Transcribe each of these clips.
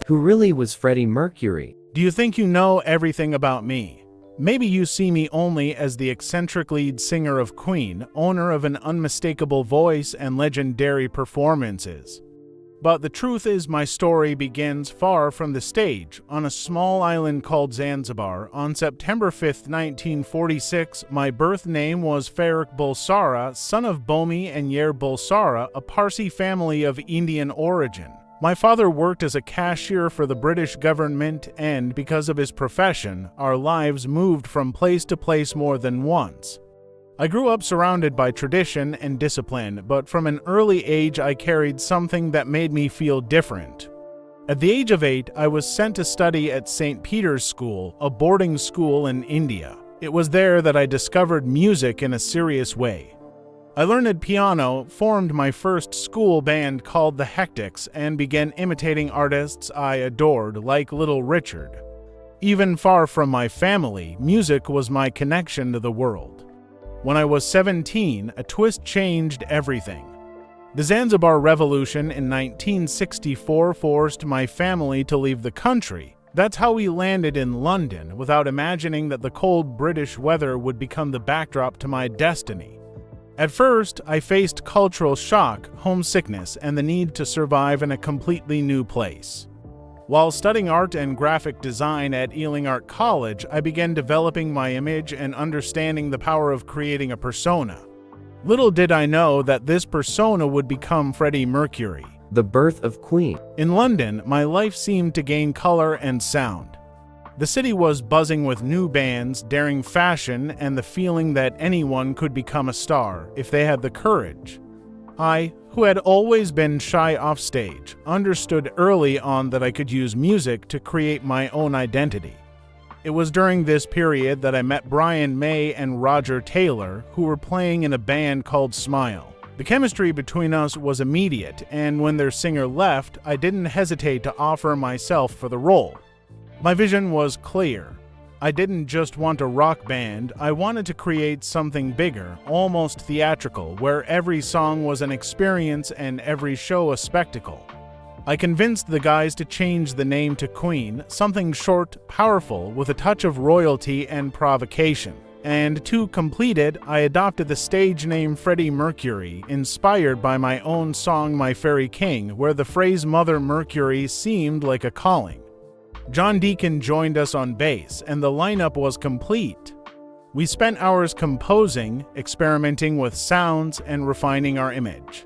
Who really was Freddie Mercury? Do you think you know everything about me? Maybe you see me only as the eccentric lead singer of Queen, owner of an unmistakable voice and legendary performances. But the truth is my story begins far from the stage. On a small island called Zanzibar, on September 5, 1946, my birth name was Farrokh Bulsara, son of Bomi and Yer Bulsara, a Parsi family of Indian origin. My father worked as a cashier for the British government, and because of his profession, our lives moved from place to place more than once. I grew up surrounded by tradition and discipline, but from an early age I carried something that made me feel different. At the age of 8, I was sent to study at St. Peter's School, a boarding school in India. It was there that I discovered music in a serious way. I learned piano, formed my first school band called the Hectics, and began imitating artists I adored, like Little Richard. Even far from my family, music was my connection to the world. When I was 17, a twist changed everything. The Zanzibar Revolution in 1964 forced my family to leave the country. That's how we landed in London, without imagining that the cold British weather would become the backdrop to my destiny. At first, I faced cultural shock, homesickness, and the need to survive in a completely new place. While studying art and graphic design at Ealing Art College, I began developing my image and understanding the power of creating a persona. Little did I know that this persona would become Freddie Mercury. The birth of Queen. In London, my life seemed to gain color and sound. The city was buzzing with new bands, daring fashion, and the feeling that anyone could become a star if they had the courage. I, who had always been shy off stage, understood early on that I could use music to create my own identity. It was during this period that I met Brian May and Roger Taylor, who were playing in a band called Smile. The chemistry between us was immediate, and when their singer left, I didn't hesitate to offer myself for the role. My vision was clear. I didn't just want a rock band, I wanted to create something bigger, almost theatrical, where every song was an experience and every show a spectacle. I convinced the guys to change the name to Queen, something short, powerful, with a touch of royalty and provocation. And to complete it, I adopted the stage name Freddie Mercury, inspired by my own song My Fairy King, where the phrase Mother Mercury seemed like a calling. John Deacon joined us on bass, and the lineup was complete. We spent hours composing, experimenting with sounds, and refining our image.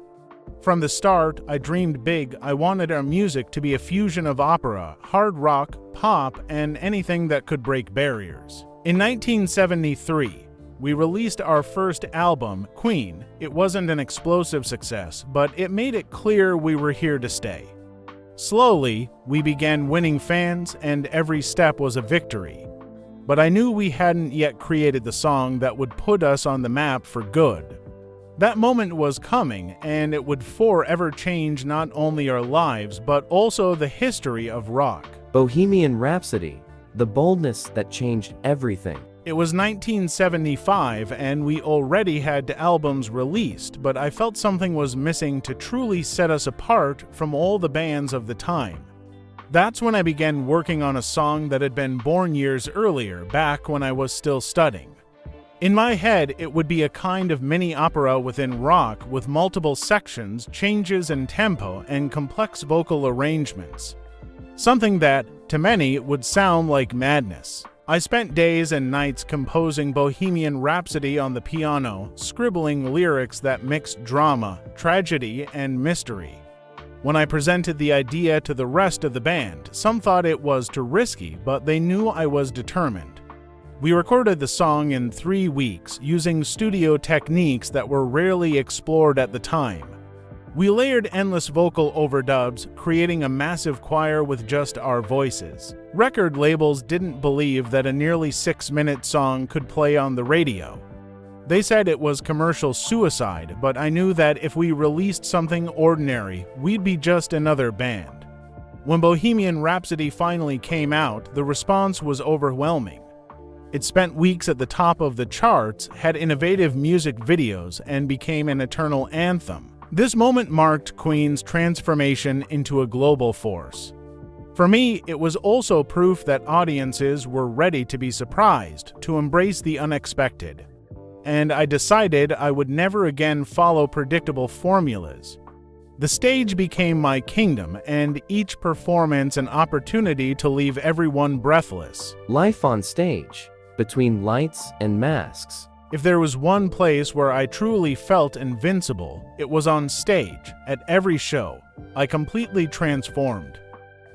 From the start, I dreamed big. I wanted our music to be a fusion of opera, hard rock, pop, and anything that could break barriers. In 1973, we released our first album, Queen. It wasn't an explosive success, but it made it clear we were here to stay. Slowly, we began winning fans, and every step was a victory. But I knew we hadn't yet created the song that would put us on the map for good. That moment was coming, and it would forever change not only our lives, but also the history of rock. Bohemian Rhapsody. The boldness that changed everything. It was 1975, and we already had albums released, but I felt something was missing to truly set us apart from all the bands of the time. That's when I began working on a song that had been born years earlier, back when I was still studying. In my head, it would be a kind of mini opera within rock, with multiple sections, changes in tempo, and complex vocal arrangements. Something that, to many, would sound like madness. I spent days and nights composing Bohemian Rhapsody on the piano, scribbling lyrics that mixed drama, tragedy, and mystery. When I presented the idea to the rest of the band, some thought it was too risky, but they knew I was determined. We recorded the song in 3 weeks, using studio techniques that were rarely explored at the time. We layered endless vocal overdubs, creating a massive choir with just our voices. Record labels didn't believe that a nearly 6-minute song could play on the radio. They said it was commercial suicide, but I knew that if we released something ordinary, we'd be just another band. When Bohemian Rhapsody finally came out, the response was overwhelming. It spent weeks at the top of the charts, had innovative music videos, and became an eternal anthem. This moment marked Queen's transformation into a global force. For me, it was also proof that audiences were ready to be surprised, to embrace the unexpected. And I decided I would never again follow predictable formulas. The stage became my kingdom, and each performance an opportunity to leave everyone breathless. Life on stage, between lights and masks. If there was one place where I truly felt invincible, it was on stage. At every show, I completely transformed.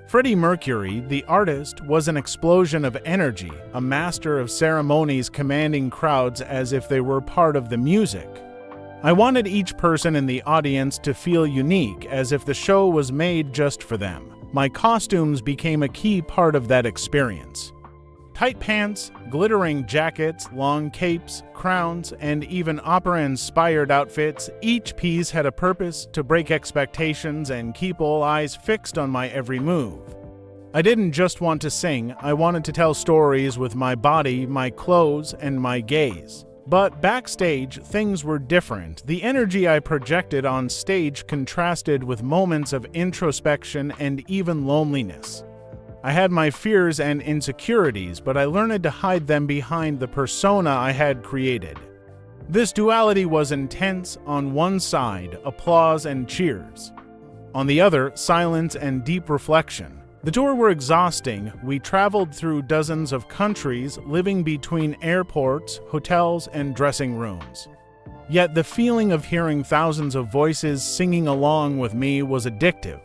Freddie Mercury, the artist, was an explosion of energy, a master of ceremonies commanding crowds as if they were part of the music. I wanted each person in the audience to feel unique, as if the show was made just for them. My costumes became a key part of that experience. Tight pants, glittering jackets, long capes, crowns, and even opera-inspired outfits, each piece had a purpose: to break expectations and keep all eyes fixed on my every move. I didn't just want to sing, I wanted to tell stories with my body, my clothes, and my gaze. But backstage, things were different. The energy I projected on stage contrasted with moments of introspection and even loneliness. I had my fears and insecurities, but I learned to hide them behind the persona I had created. This duality was intense: on one side, applause and cheers. On the other, silence and deep reflection. The tours were exhausting. We traveled through dozens of countries, living between airports, hotels, and dressing rooms. Yet the feeling of hearing thousands of voices singing along with me was addictive.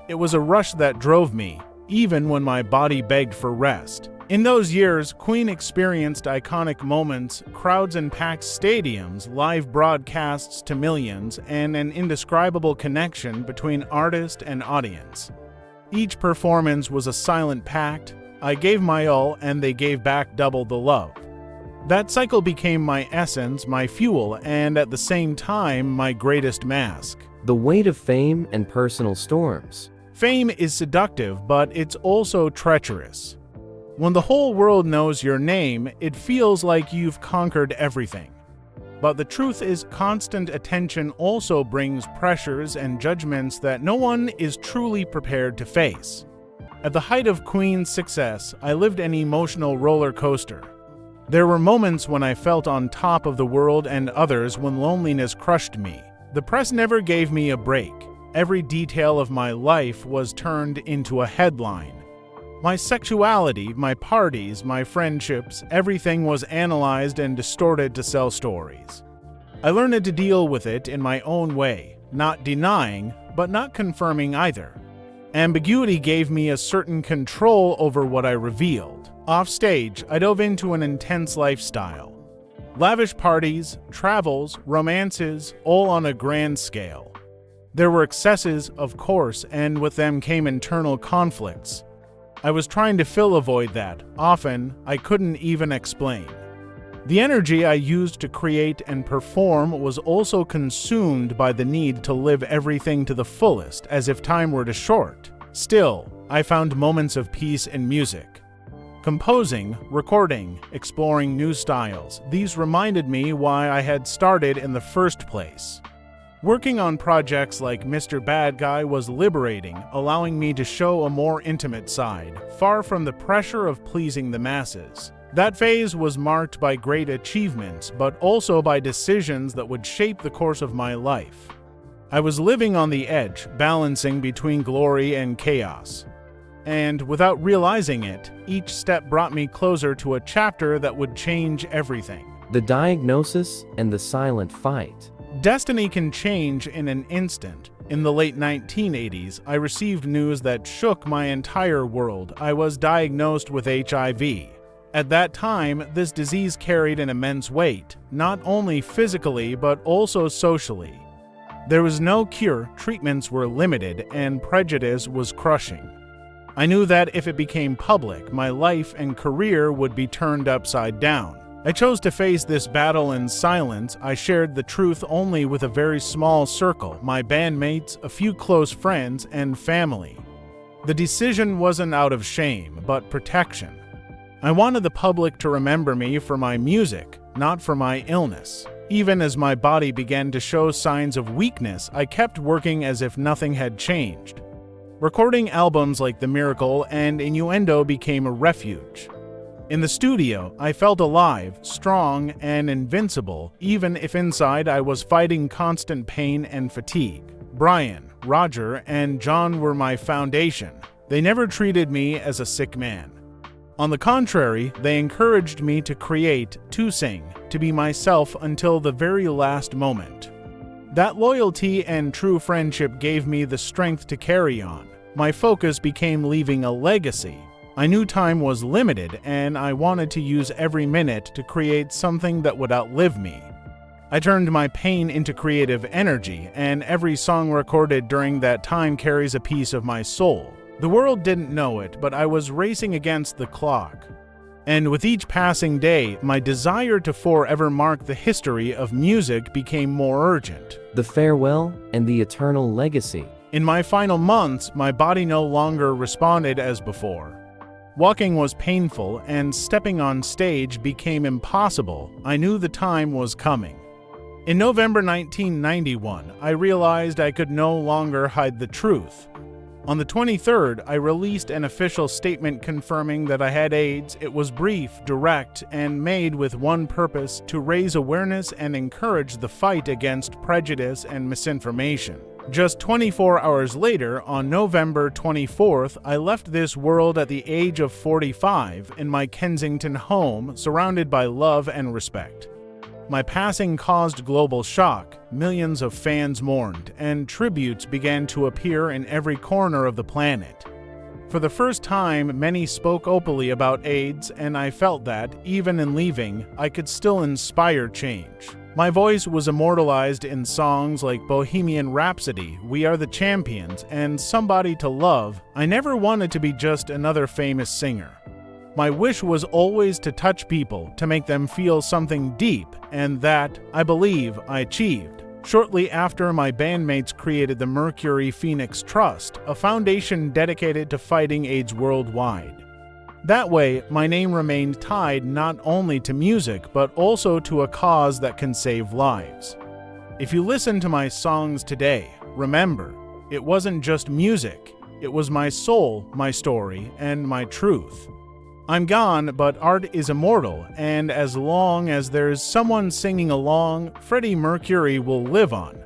It was a rush that drove me, even when my body begged for rest. In those years, Queen experienced iconic moments: crowds in packed stadiums, live broadcasts to millions, and an indescribable connection between artist and audience. Each performance was a silent pact. I gave my all, and they gave back double the love. That cycle became my essence, my fuel, and at the same time, my greatest mask. The weight of fame and personal storms. Fame is seductive, but it's also treacherous. When the whole world knows your name, it feels like you've conquered everything. But the truth is, constant attention also brings pressures and judgments that no one is truly prepared to face. At the height of Queen's success, I lived an emotional roller coaster. There were moments when I felt on top of the world, and others when loneliness crushed me. The press never gave me a break. Every detail of my life was turned into a headline. My sexuality, my parties, my friendships, everything was analyzed and distorted to sell stories. I learned to deal with it in my own way, not denying, but not confirming either. Ambiguity gave me a certain control over what I revealed. Off stage, I dove into an intense lifestyle. Lavish parties, travels, romances, all on a grand scale. There were excesses, of course, and with them came internal conflicts. I was trying to fill a void that, often, I couldn't even explain. The energy I used to create and perform was also consumed by the need to live everything to the fullest, as if time were too short. Still, I found moments of peace in music. Composing, recording, exploring new styles, these reminded me why I had started in the first place. Working on projects like Mr. Bad Guy was liberating, allowing me to show a more intimate side, far from the pressure of pleasing the masses. That phase was marked by great achievements, but also by decisions that would shape the course of my life. I was living on the edge, balancing between glory and chaos. And without realizing it, each step brought me closer to a chapter that would change everything. The diagnosis and the silent fight. Destiny can change in an instant. In the late 1980s, I received news that shook my entire world. I was diagnosed with HIV. At that time, this disease carried an immense weight, not only physically but also socially. There was no cure, treatments were limited, and prejudice was crushing. I knew that if it became public, my life and career would be turned upside down. I chose to face this battle in silence. I shared the truth only with a very small circle, my bandmates, a few close friends, and family. The decision wasn't out of shame, but protection. I wanted the public to remember me for my music, not for my illness. Even as my body began to show signs of weakness, I kept working as if nothing had changed. Recording albums like The Miracle and Innuendo became a refuge. In the studio, I felt alive, strong, and invincible, even if inside I was fighting constant pain and fatigue. Brian, Roger, and John were my foundation. They never treated me as a sick man. On the contrary, they encouraged me to create, to sing, to be myself until the very last moment. That loyalty and true friendship gave me the strength to carry on. My focus became leaving a legacy. I knew time was limited, and I wanted to use every minute to create something that would outlive me. I turned my pain into creative energy, and every song recorded during that time carries a piece of my soul. The world didn't know it, but I was racing against the clock. And with each passing day, my desire to forever mark the history of music became more urgent. The farewell and the eternal legacy. In my final months, my body no longer responded as before. Walking was painful, and stepping on stage became impossible. I knew the time was coming. In November 1991, I realized I could no longer hide the truth. On the 23rd, I released an official statement confirming that I had AIDS. It was brief, direct, and made with one purpose: to raise awareness and encourage the fight against prejudice and misinformation. Just 24 hours later, on November 24th, I left this world at the age of 45 in my Kensington home, surrounded by love and respect. My passing caused global shock. Millions of fans mourned, and tributes began to appear in every corner of the planet. For the first time, many spoke openly about AIDS, and I felt that, even in leaving, I could still inspire change. My voice was immortalized in songs like Bohemian Rhapsody, We Are the Champions, and Somebody to Love. I never wanted to be just another famous singer. My wish was always to touch people, to make them feel something deep, and that, I believe, I achieved. Shortly after, my bandmates created the Mercury Phoenix Trust, a foundation dedicated to fighting AIDS worldwide. That way, my name remained tied not only to music, but also to a cause that can save lives. If you listen to my songs today, remember, it wasn't just music. It was my soul, my story, and my truth. I'm gone, but art is immortal, and as long as there's someone singing along, Freddie Mercury will live on.